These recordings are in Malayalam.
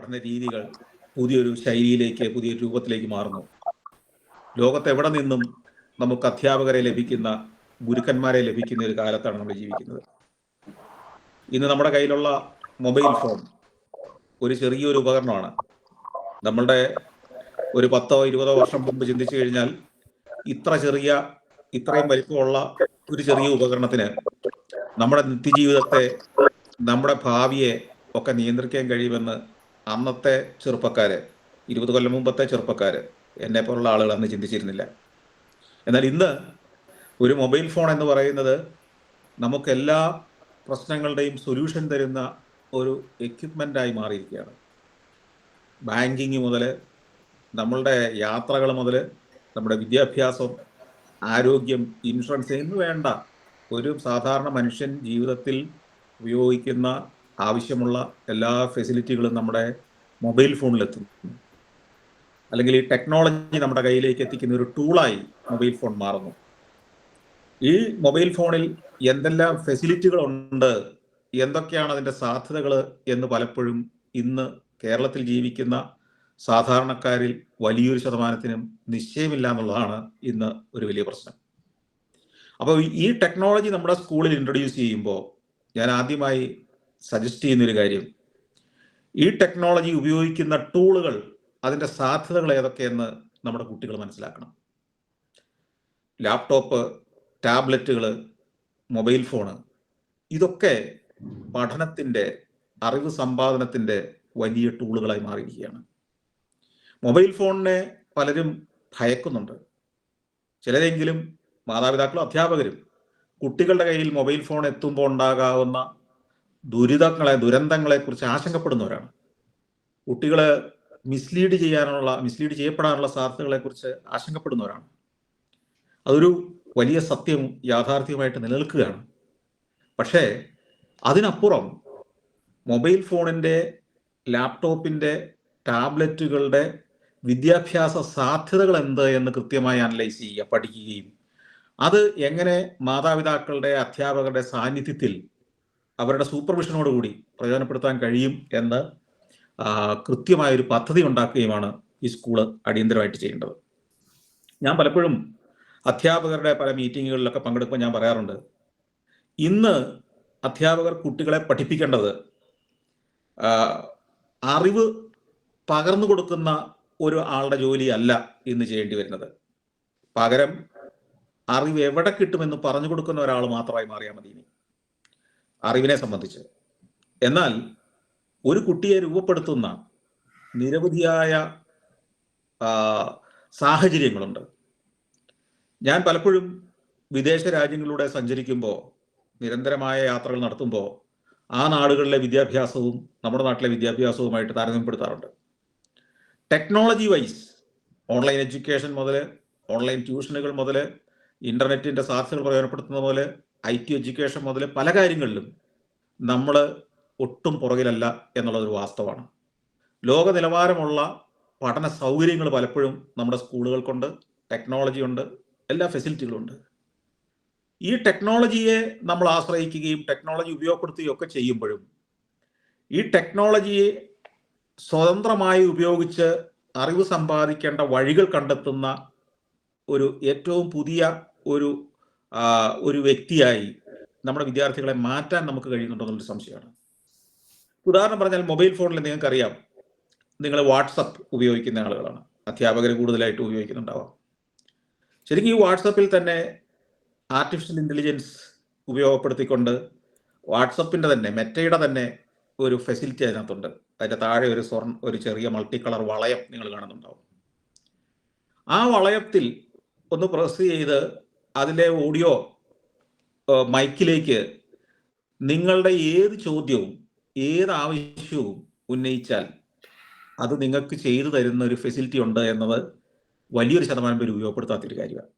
പഠന രീതികൾ പുതിയൊരു ശൈലിയിലേക്ക്, പുതിയൊരു രൂപത്തിലേക്ക് മാറുന്നു. ലോകത്ത് എവിടെ നിന്നും നമുക്ക് അധ്യാപകരെ ലഭിക്കുന്ന, ഗുരുക്കന്മാരെ ലഭിക്കുന്ന ഒരു കാലത്താണ് നമ്മൾ ജീവിക്കുന്നത്. ഇന്ന് നമ്മുടെ കയ്യിലുള്ള മൊബൈൽ ഫോൺ ഒരു ചെറിയൊരു ഉപകരണമാണ്. നമ്മളുടെ ഒരു 10-20 വർഷം മുമ്പ് ചിന്തിച്ചു കഴിഞ്ഞാൽ ഇത്രയും വലിപ്പമുള്ള ഒരു ചെറിയ ഉപകരണത്തിന് നമ്മുടെ നിത്യജീവിതത്തെ, നമ്മുടെ ഭാവിയെ ഒക്കെ നിയന്ത്രിക്കാൻ കഴിയുമെന്ന് അന്നത്തെ ചെറുപ്പക്കാര്, 20 കൊല്ലം മുമ്പത്തെ ചെറുപ്പക്കാര്, എന്നെ പോലുള്ള ആളുകൾ അന്ന് ചിന്തിച്ചിരുന്നില്ല. എന്നാൽ ഇന്ന് ഒരു മൊബൈൽ ഫോൺ എന്ന് പറയുന്നത് നമുക്ക് എല്ലാ പ്രശ്നങ്ങളുടെയും സൊല്യൂഷൻ തരുന്ന ഒരു എക്യുപ്മെൻ്റായി മാറിയിരിക്കുകയാണ്. ബാങ്കിങ് മുതൽ, നമ്മളുടെ യാത്രകൾ മുതൽ, നമ്മുടെ വിദ്യാഭ്യാസം, ആരോഗ്യം, ഇൻഷുറൻസ് എന്ന് വേണ്ട ഒരു സാധാരണ മനുഷ്യൻ ജീവിതത്തിൽ ഉപയോഗിക്കുന്ന ആവശ്യമുള്ള എല്ലാ ഫെസിലിറ്റികളും നമ്മുടെ മൊബൈൽ ഫോണിലെത്തുന്നു. അല്ലെങ്കിൽ ഈ ടെക്നോളജി നമ്മുടെ കയ്യിലേക്ക് എത്തിക്കുന്ന ഒരു ടൂളായി മൊബൈൽ ഫോൺ മാറുന്നു. ഈ മൊബൈൽ ഫോണിൽ എന്തെല്ലാം ഫെസിലിറ്റികളുണ്ട്, എന്തൊക്കെയാണ് അതിൻ്റെ സാധ്യതകൾ എന്ന് പലപ്പോഴും ഇന്ന് കേരളത്തിൽ ജീവിക്കുന്ന സാധാരണക്കാരിൽ വലിയൊരു ശതമാനത്തിനും നിശ്ചയമില്ല എന്നുള്ളതാണ് ഇന്ന് ഒരു വലിയ പ്രശ്നം. അപ്പോൾ ഈ ടെക്നോളജി നമ്മുടെ സ്കൂളിൽ ഇൻട്രൊഡ്യൂസ് ചെയ്യുമ്പോൾ ഞാൻ ആദ്യമായി സജസ്റ്റ് ചെയ്യുന്നൊരു കാര്യം, ഈ ടെക്നോളജി ഉപയോഗിക്കുന്ന ടൂളുകൾ, അതിൻ്റെ സാധ്യതകൾ ഏതൊക്കെയെന്ന് നമ്മുടെ കുട്ടികൾ മനസ്സിലാക്കണം. ലാപ്ടോപ്പ്, ടാബ്ലറ്റുകൾ, മൊബൈൽ ഫോണ്, ഇതൊക്കെ പഠനത്തിൻ്റെ, അറിവ് സമ്പാദനത്തിൻ്റെ വലിയ ടൂളുകളായി മാറിയിരിക്കുകയാണ്. മൊബൈൽ ഫോണിനെ പലരും ഭയക്കുന്നുണ്ട്. ചിലരെങ്കിലും മാതാപിതാക്കളും അധ്യാപകരും കുട്ടികളുടെ കയ്യിൽ മൊബൈൽ ഫോൺ എത്തുമ്പോൾ ഉണ്ടാകാവുന്ന ദുരന്തങ്ങളെക്കുറിച്ച് ആശങ്കപ്പെടുന്നവരാണ്. കുട്ടികളെ മിസ്ലീഡ് ചെയ്യപ്പെടാനുള്ള സാധ്യതകളെക്കുറിച്ച് ആശങ്കപ്പെടുന്നവരാണ്. അതൊരു വലിയ സത്യം, യാഥാർത്ഥ്യമായിട്ട് നിലനിൽക്കുകയാണ്. പക്ഷേ അതിനപ്പുറം മൊബൈൽ ഫോണിൻ്റെ, ലാപ്ടോപ്പിൻ്റെ, ടാബ്ലറ്റുകളുടെ വിദ്യാഭ്യാസ സാധ്യതകൾ എന്ത് എന്ന് കൃത്യമായി അനലൈസ് ചെയ്യുക, പഠിക്കുകയും അത് എങ്ങനെ മാതാപിതാക്കളുടെ, അധ്യാപകരുടെ സാന്നിധ്യത്തിൽ അവരുടെ സൂപ്പർവിഷനോടുകൂടി പ്രയോജനപ്പെടുത്താൻ കഴിയും എന്ന് കൃത്യമായൊരു പദ്ധതി ഉണ്ടാക്കുകയുമാണ് ഈ സ്കൂള് അടിയന്തരമായിട്ട് ചെയ്യേണ്ടത്. ഞാൻ പലപ്പോഴും അധ്യാപകരുടെ പല മീറ്റിങ്ങുകളിലൊക്കെ പങ്കെടുക്കുമ്പോൾ ഞാൻ പറയാറുണ്ട്, ഇന്ന് അധ്യാപകർ കുട്ടികളെ പഠിപ്പിക്കേണ്ടത് അറിവ് പകർന്നു കൊടുക്കുന്ന ഒരു ആളുടെ ജോലിയല്ല ഇന്ന് ചെയ്യേണ്ടി വരുന്നത്. പകരം അറിവ് എവിടെ കിട്ടുമെന്ന് പറഞ്ഞു കൊടുക്കുന്ന ഒരാൾ മാത്രമായി മാറിയാൽ മതി ഇനി അറിവിനെ സംബന്ധിച്ച്. എന്നാൽ ഒരു കുട്ടിയെ രൂപപ്പെടുത്തുന്ന നിരവധിയായ സാഹചര്യങ്ങളുണ്ട്. ഞാൻ പലപ്പോഴും വിദേശ രാജ്യങ്ങളിലൂടെ സഞ്ചരിക്കുമ്പോൾ, നിരന്തരമായ യാത്രകൾ നടത്തുമ്പോൾ ആ നാടുകളിലെ വിദ്യാഭ്യാസവും നമ്മുടെ നാട്ടിലെ വിദ്യാഭ്യാസവുമായിട്ട് താരതമ്യപ്പെടുത്താറുണ്ട്. ടെക്നോളജി വൈസ്, ഓൺലൈൻ എഡ്യൂക്കേഷൻ മുതൽ, ഓൺലൈൻ ട്യൂഷനുകൾ മുതൽ, ഇൻ്റർനെറ്റിൻ്റെ സാധ്യതകൾ പ്രയോജനപ്പെടുത്തുന്നത് മുതൽ, IT എഡ്യൂക്കേഷൻ മുതൽ പല കാര്യങ്ങളിലും നമ്മൾ ഒട്ടും പുറകിലല്ല എന്നുള്ളതൊരു വാസ്തവമാണ്. ലോക നിലവാരമുള്ള പഠന സൗകര്യങ്ങൾ പലപ്പോഴും നമ്മുടെ സ്കൂളുകൾക്കുണ്ട്, ടെക്നോളജി ഉണ്ട്, എല്ലാ ഫെസിലിറ്റികളും ഉണ്ട്. ഈ ടെക്നോളജിയെ നമ്മൾ ആശ്രയിക്കുകയും ടെക്നോളജി ഉപയോഗപ്പെടുത്തുകയും ഒക്കെ ചെയ്യുമ്പോഴും ഈ ടെക്നോളജിയെ സ്വതന്ത്രമായി ഉപയോഗിച്ച് അറിവ് സമ്പാദിക്കേണ്ട വഴികൾ കണ്ടെത്തുന്ന ഏറ്റവും പുതിയ ഒരു വ്യക്തിയായി നമ്മുടെ വിദ്യാർത്ഥികളെ മാറ്റാൻ നമുക്ക് കഴിയുന്നുണ്ടോ എന്നുള്ളൊരു സംശയമാണ്. ഉദാഹരണം പറഞ്ഞാൽ, മൊബൈൽ ഫോണിൽ നിങ്ങൾക്കറിയാം, നിങ്ങൾ വാട്സപ്പ് ഉപയോഗിക്കുന്ന ആളുകളാണ്, അധ്യാപകർ കൂടുതലായിട്ട് ഉപയോഗിക്കുന്നുണ്ടാവാം. ശരിക്കും ഈ വാട്സപ്പിൽ തന്നെ ആർട്ടിഫിഷ്യൽ ഇൻ്റലിജൻസ് ഉപയോഗപ്പെടുത്തിക്കൊണ്ട് വാട്സപ്പിൻ്റെ തന്നെ, മെറ്റയുടെ തന്നെ ഒരു ഫെസിലിറ്റി അതിനകത്തുണ്ട്. അതിൻ്റെ താഴെ ഒരു ചെറിയ മൾട്ടി കളർ വളയം നിങ്ങൾ കാണുന്നുണ്ടാവും. ആ വളയത്തിൽ ഒന്ന് പ്രസ് ചെയ്ത് അതിലെ ഓഡിയോ മൈക്കിലേക്ക് നിങ്ങളുടെ ഏത് ചോദ്യവും, ഏത് ആവശ്യവും ഉന്നയിച്ചാൽ അത് നിങ്ങൾക്ക് ചെയ്തു തരുന്ന ഒരു ഫെസിലിറ്റി ഉണ്ട് എന്നത് വലിയൊരു ശതമാനം പേര് ഉപയോഗപ്പെടുത്താത്തൊരു കാര്യമാണ്.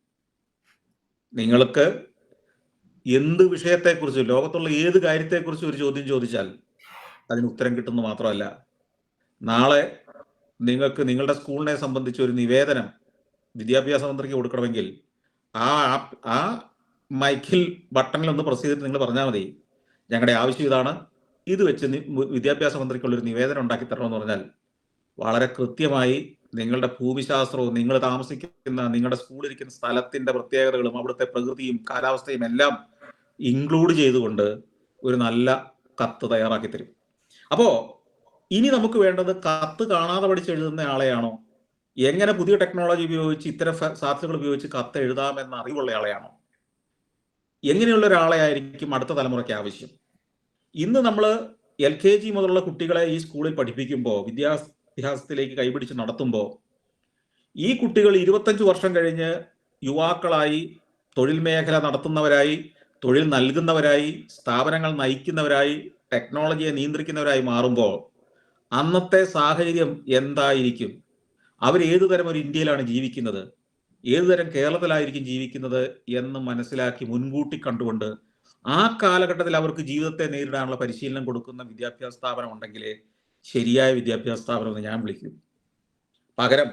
നിങ്ങൾക്ക് എന്ത് വിഷയത്തെക്കുറിച്ച്, ലോകത്തുള്ള ഏത് കാര്യത്തെക്കുറിച്ച് ഒരു ചോദ്യം ചോദിച്ചാൽ അതിന് ഉത്തരം കിട്ടുന്നു മാത്രമല്ല, നാളെ നിങ്ങൾക്ക് നിങ്ങളുടെ സ്കൂളിനെ സംബന്ധിച്ച് ഒരു നിവേദനം വിദ്യാഭ്യാസ മന്ത്രിക്ക് കൊടുക്കണമെങ്കിൽ ആ മൈക്കിൽ ബട്ടണിൽ ഒന്ന് പ്രസ് ചെയ്തിട്ട് നിങ്ങൾ പറഞ്ഞാൽ മതി, ഞങ്ങളുടെ ആവശ്യം ഇതാണ്, ഇത് വെച്ച് വിദ്യാഭ്യാസ മന്ത്രിക്കുള്ളൊരു നിവേദനം ഉണ്ടാക്കി തരണമെന്ന് പറഞ്ഞാൽ വളരെ കൃത്യമായി നിങ്ങളുടെ ഭൂമിശാസ്ത്രവും നിങ്ങൾ താമസിക്കുന്ന നിങ്ങളുടെ സ്കൂളിരിക്കുന്ന സ്ഥലത്തിന്റെ പ്രത്യേകതകളും അവിടുത്തെ പ്രകൃതിയും കാലാവസ്ഥയും എല്ലാം ഇൻക്ലൂഡ് ചെയ്തുകൊണ്ട് ഒരു നല്ല കത്ത് തയ്യാറാക്കി തരും. അപ്പോ ഇനി നമുക്ക് വേണ്ടത് കത്ത് കാണാതെ പഠിച്ചെഴുതുന്ന ആളെയാണോ, എങ്ങനെ പുതിയ ടെക്നോളജി ഉപയോഗിച്ച് ഇത്തരം സാധ്യതകൾ ഉപയോഗിച്ച് കത്ത് എഴുതാമെന്ന അറിവുള്ള ആളെയാണോ, എങ്ങനെയുള്ള ഒരാളെ ആയിരിക്കും അടുത്ത തലമുറയ്ക്ക് ആവശ്യം? ഇന്ന് നമ്മൾ LKG മുതലുള്ള കുട്ടികളെ ഈ സ്കൂളിൽ പഠിപ്പിക്കുമ്പോൾ, വിദ്യാഭ്യാസത്തിലേക്ക് കൈപിടിച്ച് നടത്തുമ്പോൾ, ഈ കുട്ടികൾ 25 വർഷം കഴിഞ്ഞ് യുവാക്കളായി, തൊഴിൽ മേഖല നടത്തുന്നവരായി, തൊഴിൽ നൽകുന്നവരായി, സ്ഥാപനങ്ങൾ നയിക്കുന്നവരായി, ടെക്നോളജിയെ നിയന്ത്രിക്കുന്നവരായി മാറുമ്പോൾ അന്നത്തെ സാഹചര്യം എന്തായിരിക്കും? അവർ ഏതുതരം ഒരു ഇന്ത്യയിലാണ് ജീവിക്കുന്നത്, ഏതുതരം കേരളത്തിലായിരിക്കും ജീവിക്കുന്നത് എന്ന് മനസ്സിലാക്കി മുൻകൂട്ടി കണ്ടുകൊണ്ട് ആ കാലഘട്ടത്തിൽ അവർക്ക് ജീവിതത്തെ നേരിടാനുള്ള പരിശീലനം കൊടുക്കുന്ന വിദ്യാഭ്യാസ സ്ഥാപനം ഉണ്ടെങ്കിലേ ശരിയായ വിദ്യാഭ്യാസ സ്ഥാപനം എന്ന് ഞാൻ വിളിക്കും. പകരം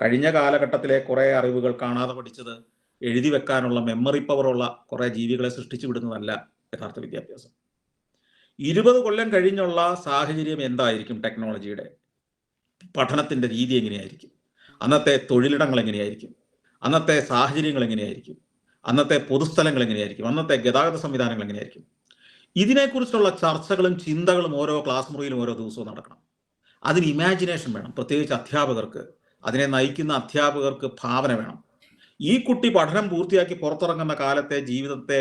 കഴിഞ്ഞ കാലഘട്ടത്തിലെ കുറെ അറിവുകൾ കാണാതെ പഠിച്ചത് എഴുതി വെക്കാനുള്ള മെമ്മറി പവറുള്ള കുറെ ജീവികളെ സൃഷ്ടിച്ചു വിടുന്നതല്ല യഥാർത്ഥ വിദ്യാഭ്യാസം. 20 കൊല്ലം കഴിഞ്ഞുള്ള സാഹചര്യം എന്തായിരിക്കും? ടെക്നോളജിയുടെ പഠനത്തിന്റെ രീതി എങ്ങനെയായിരിക്കും? അന്നത്തെ തൊഴിലിടങ്ങൾ എങ്ങനെയായിരിക്കും? അന്നത്തെ സാഹചര്യങ്ങൾ എങ്ങനെയായിരിക്കും? അന്നത്തെ പൊതുസ്ഥലങ്ങൾ എങ്ങനെയായിരിക്കും? അന്നത്തെ ഗതാഗത സംവിധാനങ്ങൾ എങ്ങനെയായിരിക്കും? ഇതിനെക്കുറിച്ചുള്ള ചർച്ചകളും ചിന്തകളും ഓരോ ക്ലാസ് മുറിയിലും ഓരോ ദിവസവും നടക്കണം. അതിന് ഇമാജിനേഷൻ വേണം. പ്രത്യേകിച്ച് അധ്യാപകർക്ക്, അതിനെ നയിക്കുന്ന അധ്യാപകർക്ക് ഭാവന വേണം. ഈ കുട്ടി പഠനം പൂർത്തിയാക്കി പുറത്തിറങ്ങുന്ന കാലത്തെ ജീവിതത്തെ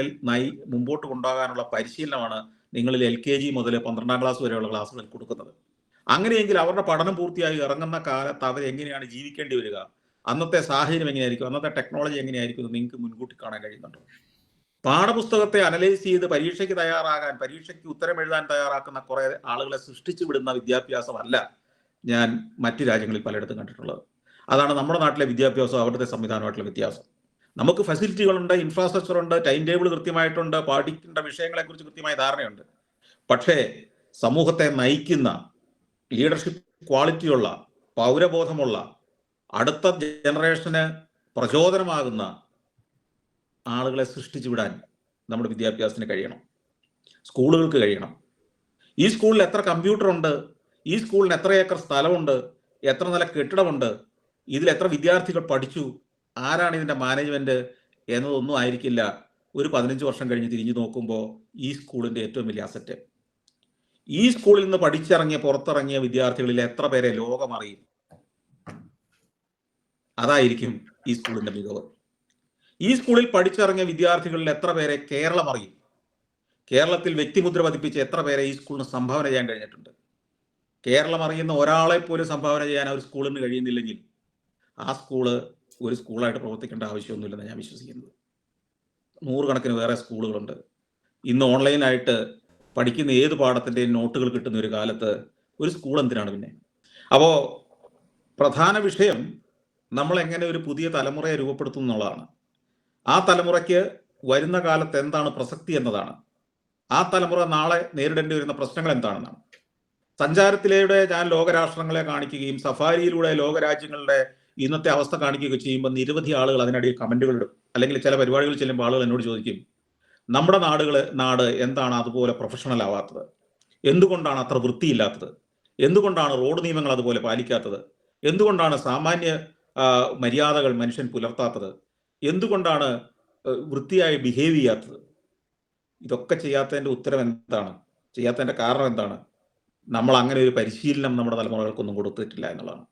മുമ്പോട്ട് കൊണ്ടുപോകാനുള്ള പരിശീലനമാണ് നിങ്ങളിൽ LKG മുതൽ 12ാം ക്ലാസ് വരെയുള്ള ക്ലാസ്സുകളിൽ കൊടുക്കുന്നത്. അങ്ങനെയെങ്കിൽ അവരുടെ പഠനം പൂർത്തിയായി ഇറങ്ങുന്ന കാലത്ത് അവർ എങ്ങനെയാണ് ജീവിക്കേണ്ടി വരിക, അന്നത്തെ സാഹചര്യം എങ്ങനെയായിരിക്കും, അന്നത്തെ ടെക്നോളജി എങ്ങനെയായിരിക്കും എന്ന് നിങ്ങൾക്ക് മുൻകൂട്ടി കാണാൻ കഴിയുന്നുണ്ടോ? പാഠപുസ്തകത്തെ അനലൈസ് ചെയ്ത് പരീക്ഷയ്ക്ക് തയ്യാറാകാൻ, പരീക്ഷയ്ക്ക് ഉത്തരം എഴുതാൻ തയ്യാറാക്കുന്ന കുറെ ആളുകളെ സൃഷ്ടിച്ചു വിടുന്ന വിദ്യാഭ്യാസമല്ല ഞാൻ മറ്റു രാജ്യങ്ങളിൽ പലയിടത്തും കണ്ടിട്ടുള്ളത്. അതാണ് നമ്മുടെ നാട്ടിലെ വിദ്യാഭ്യാസം അവിടുത്തെ സംവിധാനമായിട്ടുള്ള വ്യത്യാസം. നമുക്ക് ഫെസിലിറ്റികളുണ്ട്, ഇൻഫ്രാസ്ട്രക്ചർ ഉണ്ട്, ടൈം ടേബിൾ കൃത്യമായിട്ടുണ്ട്, പഠിക്കേണ്ട വിഷയങ്ങളെക്കുറിച്ച് കൃത്യമായ ധാരണയുണ്ട്. പക്ഷേ സമൂഹത്തെ നയിക്കുന്ന, ലീഡർഷിപ്പ് ക്വാളിറ്റിയുള്ള, പൗരബോധമുള്ള, അടുത്ത ജനറേഷന് പ്രചോദനമാകുന്ന ആളുകളെ സൃഷ്ടിച്ചു വിടാൻ നമ്മുടെ വിദ്യാഭ്യാസത്തിന് കഴിയണം, സ്കൂളുകൾക്ക് കഴിയണം. ഈ സ്കൂളിൽ എത്ര കമ്പ്യൂട്ടർ ഉണ്ട്, ഈ സ്കൂളിന് എത്ര ഏക്കർ സ്ഥലമുണ്ട്, എത്ര നില കെട്ടിടമുണ്ട്, ഇതിൽ എത്ര വിദ്യാർത്ഥികൾ പഠിച്ചു, ആരാണ് ഇതിന്റെ മാനേജ്മെന്റ് എന്നതൊന്നും ആയിരിക്കില്ല ഒരു 15 വർഷം കഴിഞ്ഞ് തിരിഞ്ഞു നോക്കുമ്പോൾ ഈ സ്കൂളിന്റെ ഏറ്റവും വലിയ അസറ്റ്. ഈ സ്കൂളിൽ നിന്ന് പഠിച്ചിറങ്ങിയ പുറത്തിറങ്ങിയ വിദ്യാർത്ഥികളിൽ എത്ര പേരെ ലോകം അറിയും, അതായിരിക്കും ഈ സ്കൂളിന്റെ മികവ്. ഈ സ്കൂളിൽ പഠിച്ചിറങ്ങിയ വിദ്യാർത്ഥികളിൽ എത്ര പേരെ കേരളം അറിയും, കേരളത്തിൽ വ്യക്തിമുദ്ര പതിപ്പിച്ച് എത്ര പേരെ ഈ സ്കൂളിന് സംഭാവന ചെയ്യാൻ കഴിഞ്ഞിട്ടുണ്ട്. കേരളം അറിയുന്ന ഒരാളെ പോലും സംഭാവന ചെയ്യാൻ ആ ഒരു സ്കൂളിന് കഴിയുന്നില്ലെങ്കിൽ ആ സ്കൂള് ഒരു സ്കൂളായിട്ട് പ്രവർത്തിക്കേണ്ട ആവശ്യമൊന്നുമില്ലെന്ന് ഞാൻ വിശ്വസിക്കുന്നത്. 100 കണക്കിന് വേറെ സ്കൂളുകളുണ്ട്. ഇന്ന് ഓൺലൈനായിട്ട് പഠിക്കുന്ന ഏത് പാഠത്തിൻ്റെയും നോട്ടുകൾ കിട്ടുന്ന ഒരു കാലത്ത് ഒരു സ്കൂൾ എന്തിനാണ് പിന്നെ? അപ്പോൾ പ്രധാന വിഷയം നമ്മൾ എങ്ങനെ ഒരു പുതിയ തലമുറയെ രൂപപ്പെടുത്തും എന്നുള്ളതാണ്. ആ തലമുറയ്ക്ക് വരുന്ന കാലത്ത് എന്താണ് പ്രസക്തി എന്നതാണ്. ആ തലമുറ നാളെ നേരിടേണ്ടി വരുന്ന പ്രശ്നങ്ങൾ എന്താണെന്നാണ്. സഞ്ചാരത്തിലൂടെ ഞാൻ ലോകരാഷ്ട്രങ്ങളെ കാണിക്കുകയും സഫാരിയിലൂടെ ലോകരാജ്യങ്ങളുടെ ഇന്നത്തെ അവസ്ഥ കാണിക്കുകയൊക്കെ ചെയ്യുമ്പോൾ നിരവധി ആളുകൾ അതിനിടയിൽ കമന്റുകൾ ഇടും. അല്ലെങ്കിൽ ചില പരിപാടികൾ ചെല്ലുമ്പോൾ ആളുകൾ എന്നോട് ചോദിക്കും, നമ്മുടെ നാട് എന്താണ് അതുപോലെ പ്രൊഫഷണൽ ആവാത്തത്, എന്തുകൊണ്ടാണ് അത്ര വൃത്തിയില്ലാത്തത്, എന്തുകൊണ്ടാണ് റോഡ് നിയമങ്ങൾ അതുപോലെ പാലിക്കാത്തത്, എന്തുകൊണ്ടാണ് സാമാന്യ മര്യാദകൾ മനുഷ്യൻ പുലർത്താത്തത്, എന്തുകൊണ്ടാണ് വൃത്തിയായി ബിഹേവ് ചെയ്യാത്തത്? ഇതൊക്കെ ചെയ്യാത്തതിന്റെ ഉത്തരം എന്താണ്, ചെയ്യാത്തതിന്റെ കാരണം എന്താണ്? നമ്മൾ അങ്ങനെ ഒരു പരിശീലനം നമ്മുടെ തലമുറകൾക്കൊന്നും കൊടുത്തിട്ടില്ല എന്നുള്ളതാണ്.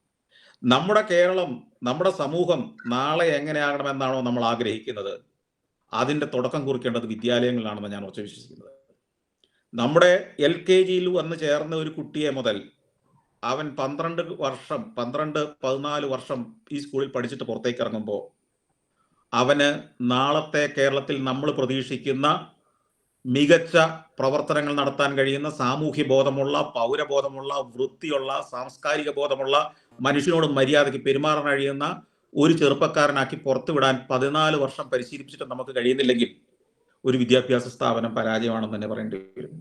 നമ്മുടെ കേരളം, നമ്മുടെ സമൂഹം നാളെ എങ്ങനെയാകണമെന്നാണോ നമ്മൾ ആഗ്രഹിക്കുന്നത്, അതിന്റെ തുടക്കം കുറിക്കേണ്ടത് വിദ്യാലയങ്ങളിലാണെന്ന് ഞാൻ ഉറച്ചു വിശ്വസിക്കുന്നത്. നമ്മുടെ LKGയിൽ വന്ന് ചേർന്ന ഒരു കുട്ടിയെ മുതൽ അവൻ 14 വർഷം ഈ സ്കൂളിൽ പഠിച്ചിട്ട് പുറത്തേക്ക് ഇറങ്ങുമ്പോൾ അവന് നാളത്തെ കേരളത്തിൽ നമ്മൾ പ്രതീക്ഷിക്കുന്ന മികച്ച പ്രവർത്തനങ്ങൾ നടത്താൻ കഴിയുന്ന സാമൂഹ്യ ബോധമുള്ള, പൗരബോധമുള്ള, വൃത്തിയുള്ള, സാംസ്കാരിക ബോധമുള്ള, മനുഷ്യനോട് മര്യാദയ്ക്ക് പെരുമാറാൻ കഴിയുന്ന ഒരു ചെറുപ്പക്കാരനാക്കി പുറത്തുവിടാൻ 14 വർഷം പരിശീലിപ്പിച്ചിട്ട് നമുക്ക് കഴിയുന്നില്ലെങ്കിൽ ഒരു വിദ്യാഭ്യാസ സ്ഥാപനം പരാജയമാണെന്ന് തന്നെ പറയേണ്ടി വരും.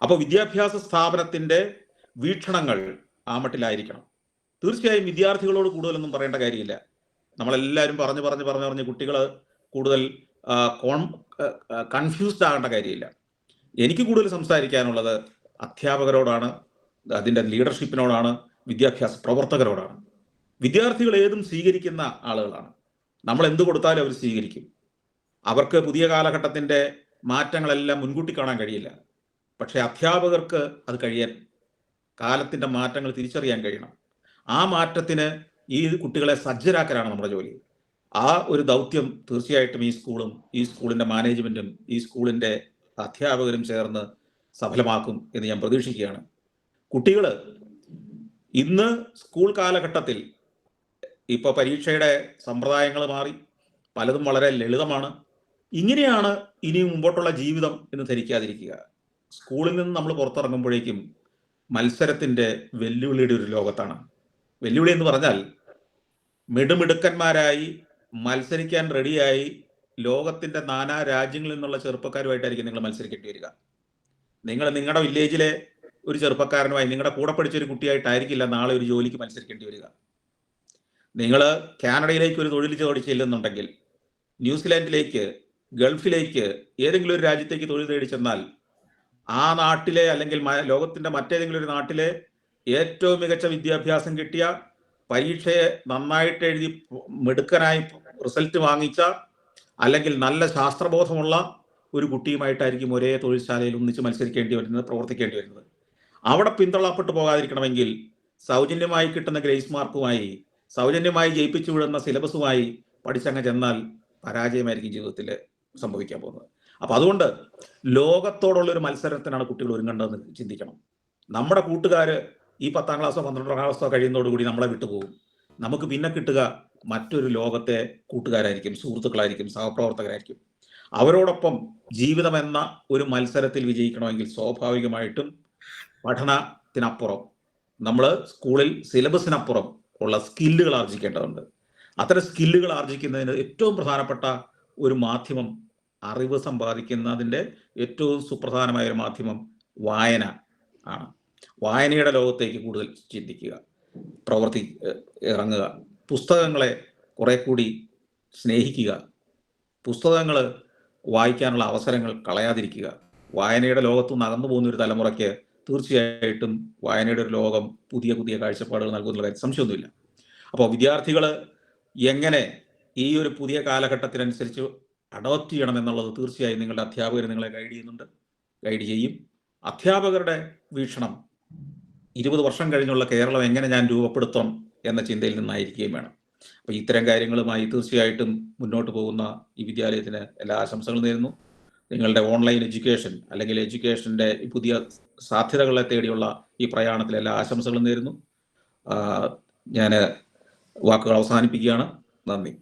അപ്പോൾ വിദ്യാഭ്യാസ സ്ഥാപനത്തിന്റെ വീക്ഷണങ്ങൾ ആ മട്ടിലായിരിക്കണം. തീർച്ചയായും വിദ്യാർത്ഥികളോട് കൂടുതലൊന്നും പറയേണ്ട കാര്യമില്ല. നമ്മളെല്ലാവരും പറഞ്ഞ് കുട്ടികൾ കൂടുതൽ കൺഫ്യൂസ്ഡ് ആകേണ്ട കാര്യമില്ല. എനിക്ക് കൂടുതൽ സംസാരിക്കാനുള്ളത് അധ്യാപകരോടാണ്, അതിൻ്റെ ലീഡർഷിപ്പിനോടാണ്, വിദ്യാഭ്യാസ പ്രവർത്തകരോടാണ്. വിദ്യാർത്ഥികൾ ഏതും സ്വീകരിക്കുന്ന ആളുകളാണ്. നമ്മൾ എന്ത് കൊടുത്താലും അവർ സ്വീകരിക്കും. അവർക്ക് പുതിയ കാലഘട്ടത്തിൻ്റെ മാറ്റങ്ങളെല്ലാം മുൻകൂട്ടി കാണാൻ കഴിയില്ല. പക്ഷേ അധ്യാപകർക്ക് അത് കഴിയാൻ, കാലത്തിൻ്റെ മാറ്റങ്ങൾ തിരിച്ചറിയാൻ കഴിയണം. ആ മാറ്റത്തിന് ഈ കുട്ടികളെ സജ്ജരാക്കലാണ് നമ്മുടെ ജോലി. ആ ഒരു ദൗത്യം തീർച്ചയായിട്ടും ഈ സ്കൂളും ഈ സ്കൂളിൻ്റെ മാനേജ്മെൻറ്റും ഈ സ്കൂളിൻ്റെ അധ്യാപകരും ചേർന്ന് സഫലമാക്കും എന്ന് ഞാൻ പ്രതീക്ഷിക്കുകയാണ്. കുട്ടികൾ ഇന്ന് സ്കൂൾ കാലഘട്ടത്തിൽ ഇപ്പോൾ പരീക്ഷയുടെ സമ്പ്രദായങ്ങൾ മാറി, പലതും വളരെ ലളിതമാണ്. ഇങ്ങനെയാണ് ഇനി മുമ്പോട്ടുള്ള ജീവിതം എന്ന് ധരിക്കാതിരിക്കുക. സ്കൂളിൽ നിന്ന് നമ്മൾ പുറത്തിറങ്ങുമ്പോഴേക്കും മത്സരത്തിൻ്റെ വെല്ലുവിളിയുടെ ഒരു ലോകത്താണ്. വെല്ലുവിളി എന്ന് പറഞ്ഞാൽ മിടുമിടുക്കന്മാരായി മത്സരിക്കാൻ റെഡിയായി ലോകത്തിൻ്റെ നാനാ രാജ്യങ്ങളിൽ നിന്നുള്ള ചെറുപ്പക്കാരുമായിട്ടായിരിക്കും നിങ്ങൾ മത്സരിക്കേണ്ടി വരിക. നിങ്ങൾ നിങ്ങളുടെ വില്ലേജിലെ ഒരു ചെറുപ്പക്കാരനുമായി, നിങ്ങളുടെ കൂടെ പഠിച്ചൊരു കുട്ടിയായിട്ടായിരിക്കില്ല നാളെ ഒരു ജോലിക്ക് മത്സരിക്കേണ്ടി വരിക. നിങ്ങൾ കാനഡയിലേക്ക് ഒരു തൊഴിൽ ചോടി ചെല്ലുന്നുണ്ടെങ്കിൽ, ന്യൂസിലാൻഡിലേക്ക്, ഗൾഫിലേക്ക്, ഏതെങ്കിലും ഒരു രാജ്യത്തേക്ക് തൊഴിൽ തേടി ചെന്നാൽ ആ നാട്ടിലെ അല്ലെങ്കിൽ ലോകത്തിൻ്റെ മറ്റേതെങ്കിലും ഒരു നാട്ടിലെ ഏറ്റവും മികച്ച വിദ്യാഭ്യാസം കിട്ടിയ, പരീക്ഷയെ നന്നായിട്ട് എഴുതി മിടുക്കനായി റിസൾട്ട് വാങ്ങിച്ച, അല്ലെങ്കിൽ നല്ല ശാസ്ത്രബോധമുള്ള ഒരു കുട്ടിയുമായിട്ടായിരിക്കും ഒരേ തൊഴിൽശാലയിൽ ഒന്നിച്ച് മത്സരിക്കേണ്ടി വരുന്നത്, പ്രവർത്തിക്കേണ്ടി വരുന്നത്. അവിടെ പിന്തള്ളപ്പെട്ടു പോകാതിരിക്കണമെങ്കിൽ സൗജന്യമായി കിട്ടുന്ന ഗ്രേസ് മാർക്കുമായി, സൗജന്യമായി ജയിപ്പിച്ചു വിടുന്ന സിലബസുമായി പഠിച്ചങ്ങ് ചെന്നാൽ പരാജയമായിരിക്കും ജീവിതത്തിൽ സംഭവിക്കാൻ പോകുന്നത്. അപ്പം അതുകൊണ്ട് ലോകത്തോടുള്ളൊരു മത്സരത്തിനാണ് കുട്ടികൾ ഒരുങ്ങേണ്ടതെന്ന് ചിന്തിക്കണം. നമ്മുടെ കൂട്ടുകാർ ഈ 10ാം ക്ലാസ്സോ 12ാം ക്ലാസ്സോ കഴിയുന്നതോടുകൂടി നമ്മളെ വിട്ടുപോകും. നമുക്ക് പിന്നെ കിട്ടുക മറ്റൊരു ലോകത്തെ കൂട്ടുകാരായിരിക്കും, സുഹൃത്തുക്കളായിരിക്കും, സഹപ്രവർത്തകരായിരിക്കും. അവരോടൊപ്പം ജീവിതം എന്ന ഒരു മത്സരത്തിൽ വിജയിക്കണമെങ്കിൽ സ്വാഭാവികമായിട്ടും പഠനത്തിനപ്പുറം നമ്മൾ സ്കൂളിൽ സിലബസിനപ്പുറം ഉള്ള സ്കില്ലുകൾ ആർജിക്കേണ്ടതുണ്ട്. അത്തരം സ്കില്ലുകൾ ആർജിക്കുന്നതിന് ഏറ്റവും പ്രധാനപ്പെട്ട ഒരു മാധ്യമം, അറിവ് സമ്പാദിക്കുന്നതിൻ്റെ ഏറ്റവും സുപ്രധാനമായ ഒരു മാധ്യമം വായന ആണ്. വായനയുടെ ലോകത്തേക്ക് കൂടുതൽ ചിന്തിക്കുക, ഇറങ്ങുക, പുസ്തകങ്ങളെ കുറെ കൂടി സ്നേഹിക്കുക, പുസ്തകങ്ങൾ വായിക്കാനുള്ള അവസരങ്ങൾ കളയാതിരിക്കുക. വായനയുടെ ലോകത്തുനിന്ന് അകന്നു പോകുന്ന ഒരു തലമുറയ്ക്ക് തീർച്ചയായിട്ടും വായനയുടെ ഒരു ലോകം പുതിയ പുതിയ കാഴ്ചപ്പാടുകൾ നൽകുന്ന കാര്യം സംശയമൊന്നുമില്ല. അപ്പോൾ വിദ്യാർത്ഥികൾ എങ്ങനെ ഈ ഒരു പുതിയ കാലഘട്ടത്തിനനുസരിച്ച് അഡോപ്റ്റ് ചെയ്യണം എന്നുള്ളത് തീർച്ചയായും നിങ്ങളുടെ അധ്യാപകർ നിങ്ങളെ ഗൈഡ് ചെയ്യും. അധ്യാപകരുടെ വീക്ഷണം 20 വർഷം കഴിഞ്ഞുള്ള കേരളം എങ്ങനെ ഞാൻ രൂപപ്പെടുത്തണം എന്ന ചിന്തയിൽ നിന്നായിരിക്കുകയും വേണം. അപ്പോൾ ഇത്തരം കാര്യങ്ങളുമായി തീർച്ചയായിട്ടും മുന്നോട്ട് പോകുന്ന ഈ വിദ്യാലയത്തിന് എല്ലാ ആശംസകളും നേരുന്നു. നിങ്ങളുടെ ഓൺലൈൻ എഡ്യൂക്കേഷൻ അല്ലെങ്കിൽ എഡ്യൂക്കേഷൻ്റെ പുതിയ സാധ്യതകളെ തേടിയുള്ള ഈ പ്രയാണത്തിൽ എല്ലാ ആശംസകളും നേരുന്നു. ഞാൻ വാക്കുകൾ അവസാനിപ്പിക്കുകയാണ്. നന്ദി.